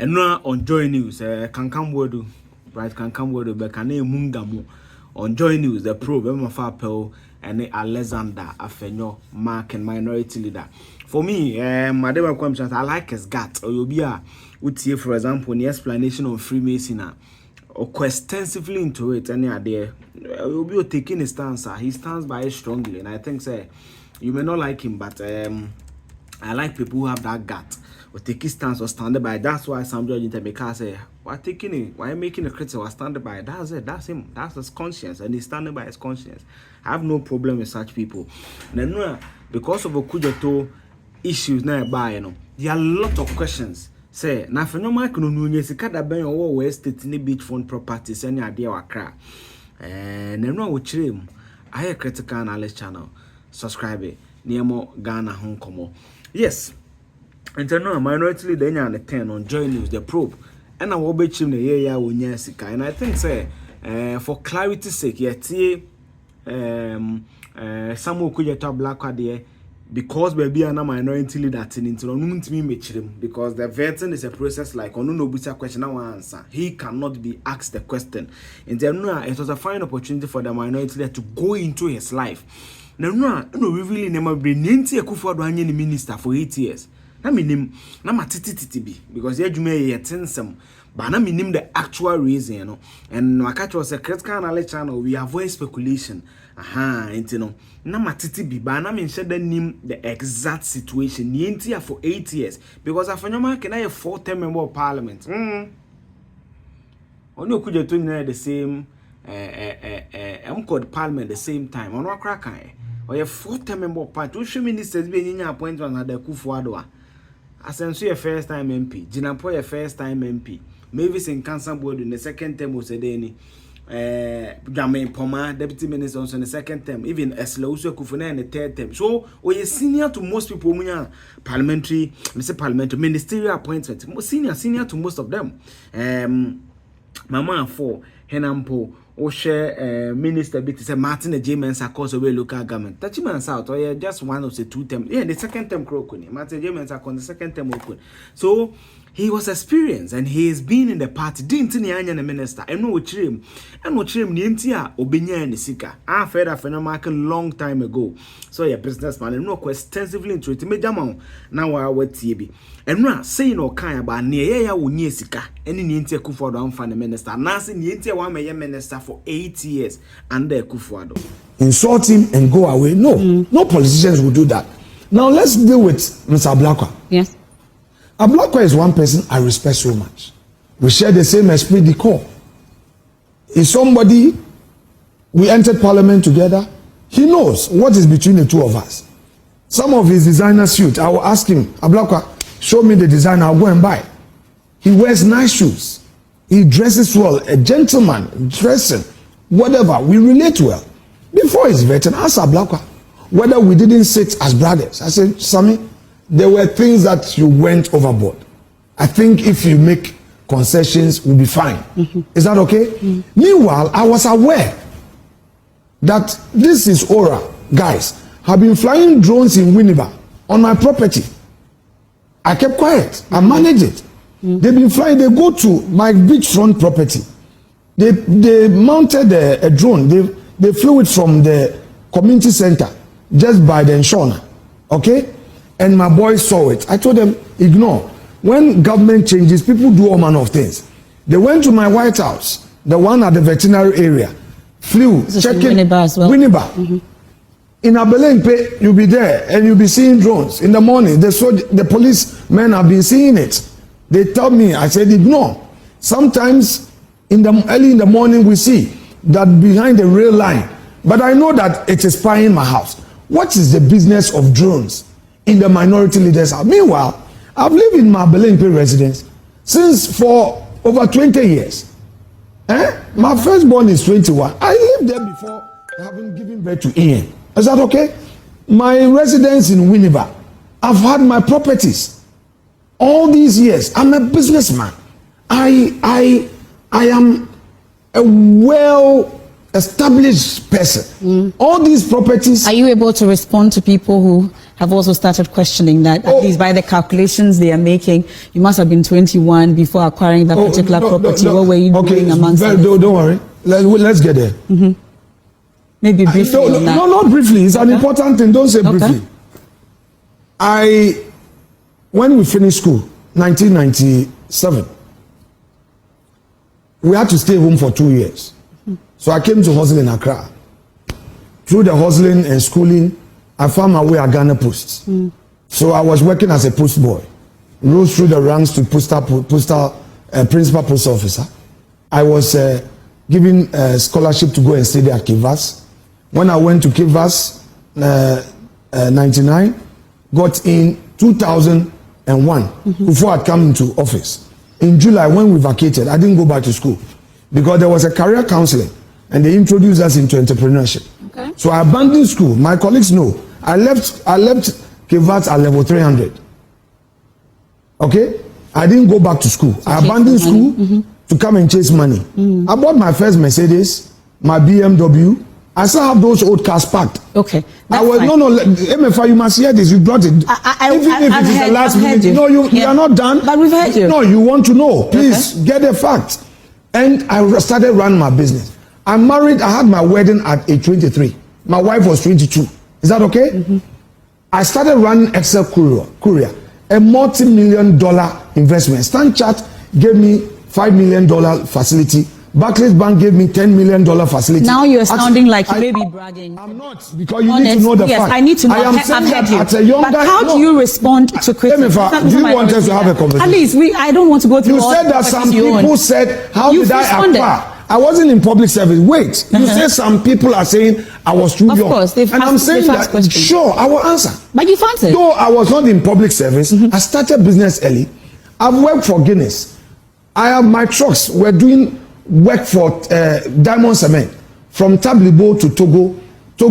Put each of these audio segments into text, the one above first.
And now on Joy News, can come word, right? Can come word, but can name Mungamo on Joy News, the probe, Mafapel, and Alexander Afenyo, Mark and minority leader. For me, Madame Kwamchat, I like his gut, or you'll be a would see, for example, the explanation of Freemasonry, or go extensively into it, any idea, you'll be taking a stance. He stands by it strongly, and I think, say, you may not like him, but I like people who have that gut. Or take his stance or stand by. That's why some judge in Temeka say, why taking it? Why making a critic or stand by? That's it. That's him. That's his conscience, and he's standing by his conscience. I have no problem with such people. Then, because of Okujato issues nearby, there are a lot of questions. Say, now for no man can know yes, kada ben or west state in the beachfront properties any idea or crack. And then no trim. I have critical analyst channel. Subscribe it. Niemo Ghana Hong Kong. Yes. Internal minority leader and the 10 on Joy News, the probe. And I will be chim the year when Yasika. And I think, say, for clarity's sake, yet, some who could get Ablakwa there because baby and a minority leader into me because the vetting is a process like on no question I answer. He cannot be asked the question. In general, it was a fine opportunity for the minority leader to go into his life. Now, we really never been into a Kufuor minister for 8 years. Na minim na matiti bi because yadwuma ye tensem but na minim the actual reason and wakacho was a critical analysis channel we avoid speculation na matiti bi but na mention the name the exact situation ni enti for 8 years because Afenyo man can a 4-term member of parliament only okuja to na the same called parliament the same time on wakra kan or a 4-term member of parliament two ministers be nyanya appointment na the Kufuor Asensu your first time MP, Jinapo your first time MP. Mavis in Cancer Board in the second term was a day. Game Poma, Deputy Minister on the second term, even Esloso Kufuna in the third term. So we are senior to most people, parliamentary, Mr. Parliamentary, ministerial appointment. Senior to most of them. Mama for Henampo. Or share minister bit say Martin J. Mensah cause away local government. Touchman South or yeah, just one of the 2 term. Yeah, the second term crokuni. Martin J. Mensah on the second term okun. So he was experienced and he has been in the party. Didn't any anya minister. And no trim. And no trim nientia obenya and sika. I fed a phenomenon long time ago. So yeah, businessman and no extensively into it. Majamon now I wait TB. And now saying no kind about near ya wunye sika. Any nientia Kufuor don't find the minister. Nancy nientia one may minister for 8 years under Kufuor. Insult him and go away. No, no politicians will do that. Now let's deal with Mr. Ablakwa. Yes. Ablakwa is one person I respect so much. We share the same esprit de corps. Is somebody, we entered parliament together. He knows what is between the two of us. Some of his designer suits, I will ask him, Ablakwa, show me the design, I'll go and buy. He wears nice shoes. He dresses well, a gentleman, dressing, whatever. We relate well. Before his veteran, I asked Ablakwa whether we didn't sit as brothers. I said, Sammy, there were things that you went overboard. I think if you make concessions, we'll be fine. Is that okay? Meanwhile, I was aware that this is Aura, guys, have been flying drones in Winneba on my property. I kept quiet. I managed it. They've been flying. They go to my beachfront property. They mounted a drone. They flew it from the community center just by the Nshona. Okay? And my boys saw it. I told them, ignore. When government changes, people do all manner of things. They went to my White House, the one at the veterinary area, flew, checking Winneba as well. Winneba. In Abelenpe, you'll be there and you'll be seeing drones. In the morning, the policemen have been seeing it. They tell me, I said, ignore. Sometimes early in the morning, we see that behind the rail line. But I know that it is spying my house. What is the business of drones in the minority leaders' house? Meanwhile, I've lived in my Abelenpe residence since for over 20 years. My firstborn is 21. I lived there before having given birth to Ian. Is that okay? My residence in Winneba. I've had my properties. All these years, I'm a businessman. I am a well-established person. All these properties. Are you able to respond to people who have also started questioning that, at least by the calculations they are making, you must have been 21 before acquiring that particular property. What were you doing amongst them? Don't worry. Let's get there. Maybe briefly. No, not briefly. It's an important thing. Don't say briefly. When we finished school, 1997, we had to stay home for 2 years. So I came to hustle in Accra. Through the hustling and schooling, I found my way at Ghana Post. So I was working as a post boy. Rose through the ranks to principal post officer. I was given a scholarship to go and study at Kivas. When I went to Kivas, 99, got in 2001 before I'd come into office. In July, when we vacated, I didn't go back to school because there was a career counseling and they introduced us into entrepreneurship. Okay. So I abandoned school. My colleagues know. I left Kivas at level 300. Okay? I didn't go back to school. I abandoned school to come and chase money. I bought my first Mercedes, my BMW. I still have those old cars packed. Okay. MFA, you must hear this. You brought it. Even if it is the last minute. No, you are not done. But we've heard you. No, you want to know. Please get the facts. And I started running my business. I'm married. I had my wedding at age 23. My wife was 22. Is that okay? I started running Excel Courier, a multi-million-dollar investment. Stanchart gave me $5 million facility. Barclays Bank gave me $10 million facility. Now you're sounding like you may be bragging. I'm not, because you need to know the fact. Yes, I need to know. I am saying that at a younger... But how do you respond to criticism? Do you want us to have a conversation? At least, I don't want to go through you all said that some people said, how did I acquire? I wasn't in public service. Wait, you said some people are saying I was too young. Of course, and I'm saying that, sure, I will answer. But you've answered. Though I was not in public service, I started business early. I've worked for Guinness. I have my trucks. We're doing work for Diamond Cement from Tablibo to Togo to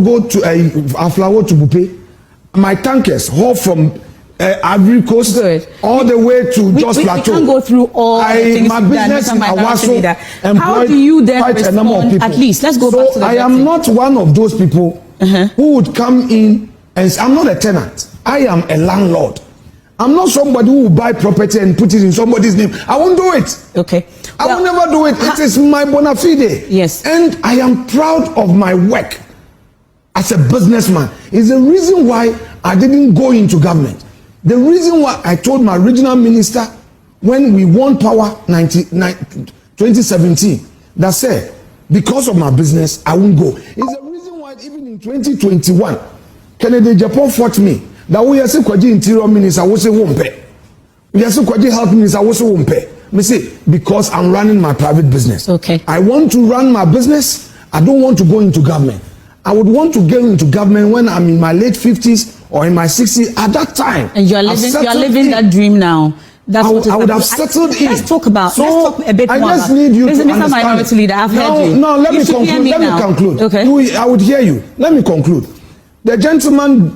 Aflawo to Bupe. My tankers haul from Ivory Coast all the way to Jos Plateau. We can't go through all the things my business in Awaso how do you then respond? At least let's go back to the I am not one of those people who would come in and say, I'm not a tenant. I am a landlord. I'm not somebody who will buy property and put it in somebody's name. I won't do it. Okay. I will never do it. It is my bona fide. Yes. And I am proud of my work as a businessman. It's the reason why I didn't go into government. The reason why I told my regional minister when we won power 2017 that said, because of my business, I won't go. It's the reason why even in 2021, Kennedy Japan fought me. That we are saying Kwaji Interior Minister, I was a wompe. We are saying Kwaji Health Minister, I was a wompe. Me say, because I'm running my private business. Okay. I want to run my business. I don't want to go into government. I would want to get into government when I'm in my late 50s or in my 60s. At that time, and you're living that dream now. That's I would have settled in. Let's talk a bit more. I just need you to understand. Mr. Minority Leader, I've heard you. No, let me conclude. Okay. I would hear you. Let me conclude. The gentleman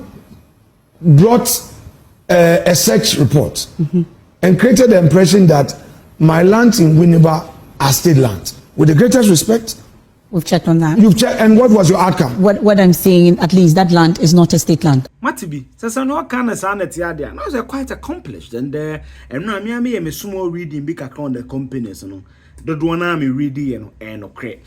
brought a search report and created the impression that my land in Winneba are state land. With the greatest respect, we've checked on that. You've checked, and what was your outcome? What I'm saying, at least that land is not a state land. Matibi, so no kind of sanity idea. No, they're quite accomplished, and no, me a small reading big account the companies, no. The one me reading and okay.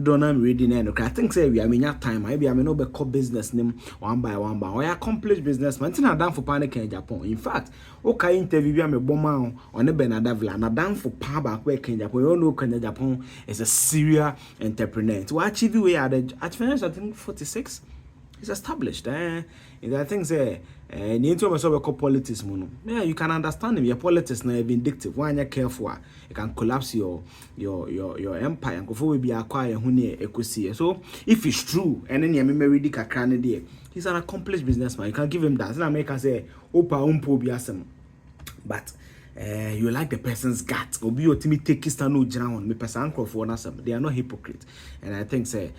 Don't reading and okay. I think say we have time. Maybe I may not be call business name one by one, but I accomplished businessman. It's not done for panic in Japan. In fact, okay, interview me bomber on the Benadavla. Not done for power work in Japan. You know, Kenya Japan is a serious entrepreneur. To achieve we are at finish, I think 46. It's established. I think say. Need to also call politics, mono. Yeah, you can understand him. Your politics now vindictive. When you're careful, you can collapse your empire. And before we be acquire huni ekusi. So if it's true, and then you may read the there, he's an accomplished businessman. You can give him that. Then America say, "Opa umpo biasem." But you like the person's gut. Obi otimi take stand no jina on me person for na some. They are not hypocrite. And I think say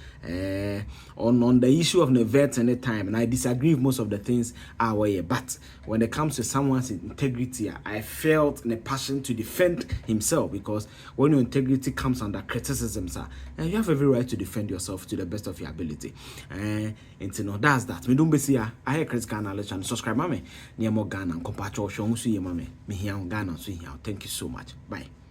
on the issue of the vet and the time, and I disagree with most of the things our way. But when it comes to someone's integrity, I felt the passion to defend himself, because when your integrity comes under criticism, sir, and you have every right to defend yourself to the best of your ability. And no, that's that. Me don't be see I hear critical knowledge and subscribe, mame. Near more Ghana and compatriot show me here Ghana. So here. Thank you so much. Bye.